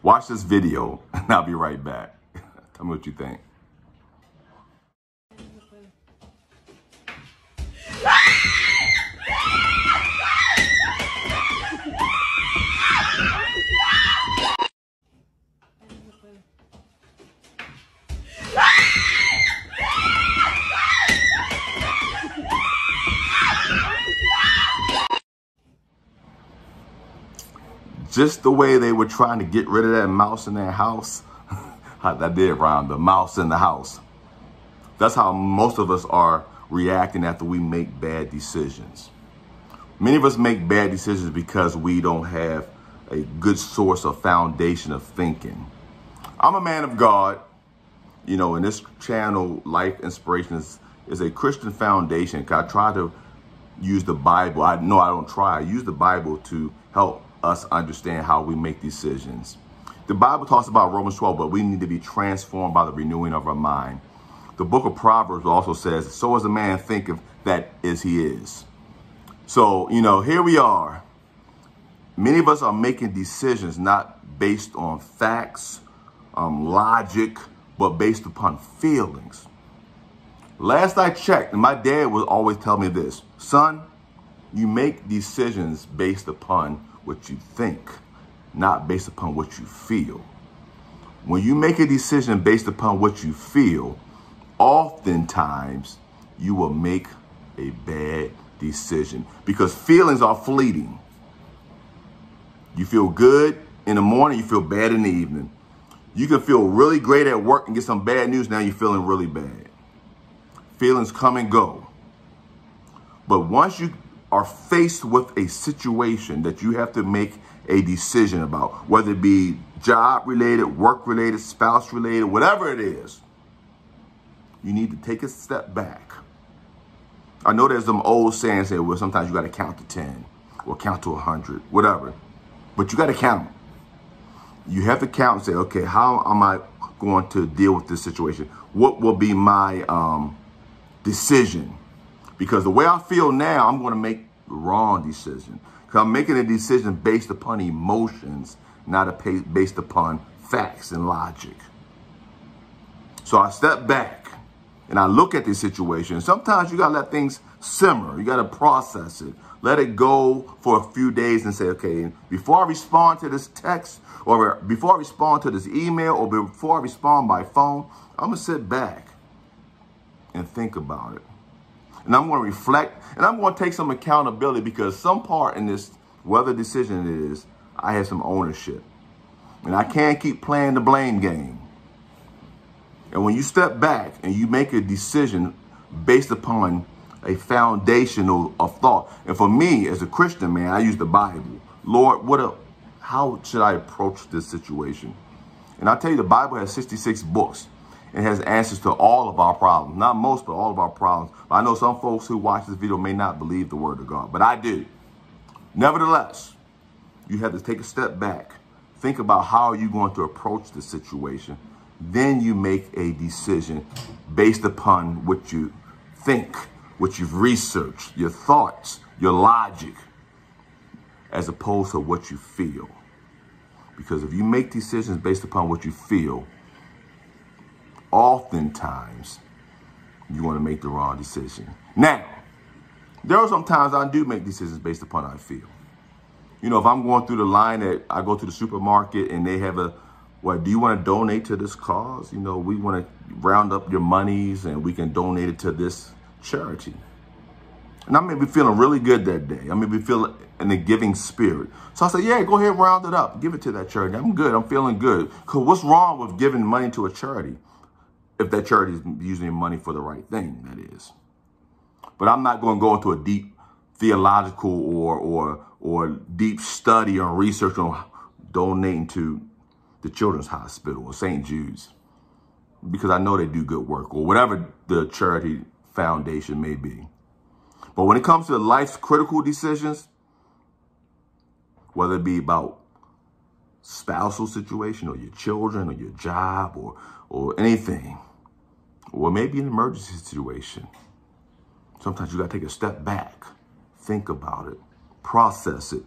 Watch this video and I'll be right back. Tell me what you think. Just the way they were trying to get rid of that mouse in their house. That did rhyme, the mouse in the house. That's how most of us are reacting after we make bad decisions. Many of us make bad decisions because we don't have a good source of foundation of thinking. I'm a man of God. You know, and this channel, Life Inspiration, is a Christian foundation. I try to use the Bible. I don't try. I use the Bible to help us understand how we make decisions. The Bible talks about Romans 12, but we need to be transformed by the renewing of our mind. The book of Proverbs also says, so as a man thinketh, that is he is. So, you know, here we are. Many of us are making decisions not based on facts, logic, but based upon feelings. Last I checked, and my dad would always tell me this, son, you make decisions based upon what you think, not based upon what you feel. When you make a decision based upon what you feel, oftentimes you will make a bad decision because feelings are fleeting. You feel good in the morning, you feel bad in the evening. You can feel really great at work and get some bad news, now you're feeling really bad. Feelings come and go. But once you are faced with a situation that you have to make a decision about, whether it be job related, work related, spouse related, whatever it is, you need to take a step back. I know there's some old sayings that well, sometimes you got to count to 10 or count to 100, whatever, but you got to count. You have to count and say, okay, how am I going to deal with this situation? What will be my decision? Because the way I feel now, I'm going to make the wrong decision. Because I'm making a decision based upon emotions, not based upon facts and logic. So I step back and I look at the situation. Sometimes you got to let things simmer. You got to process it. Let it go for a few days and say, okay, before I respond to this text or before I respond to this email or before I respond by phone, I'm going to sit back and think about it. And I'm going to reflect, and I'm going to take some accountability because some part in this, whether decision it is, I have some ownership. And I can't keep playing the blame game. And when you step back and you make a decision based upon a foundation of thought, and for me as a Christian man, I use the Bible. Lord, how should I approach this situation? And I tell you, the Bible has 66 books. It has answers to all of our problems. Not most, but all of our problems. I know some folks who watch this video may not believe the word of God, but I do. Nevertheless, you have to take a step back. Think about how you're going to approach the situation. Then you make a decision based upon what you think, what you've researched, your thoughts, your logic, as opposed to what you feel. Because if you make decisions based upon what you feel, oftentimes you want to make the wrong decision. Now, there are some times I do make decisions based upon how I feel. You know, if I'm going through the line that I go to the supermarket and they have do you want to donate to this cause? You know, we want to round up your monies and we can donate it to this charity. And I may be feeling really good that day. I may be feeling in a giving spirit. So I say, yeah, go ahead and round it up. Give it to that charity. I'm good. I'm feeling good. Because what's wrong with giving money to a charity if that charity is using your money for the right thing, that is. But I'm not going to go into a deep theological or deep study or research on donating to the Children's Hospital or St. Jude's, because I know they do good work, or whatever the charity foundation may be. But when it comes to life's critical decisions, whether it be about spousal situation or your children or your job or anything, or maybe an emergency situation, sometimes you got to take a step back, think about it, process it,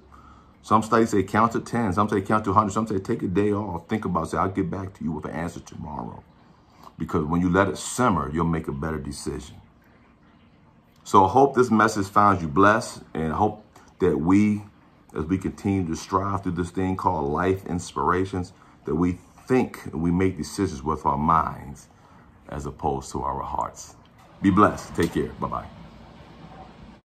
Some studies say count to 10. Some say count to 100. Some say take a day off. Think about it. Say, I'll get back to you with an answer tomorrow. Because when you let it simmer, you'll make a better decision. So I hope this message finds you blessed, and I hope that we, as we continue to strive through this thing called life inspirations, that we think and we make decisions with our minds as opposed to our hearts. Be blessed. Take care. Bye-bye.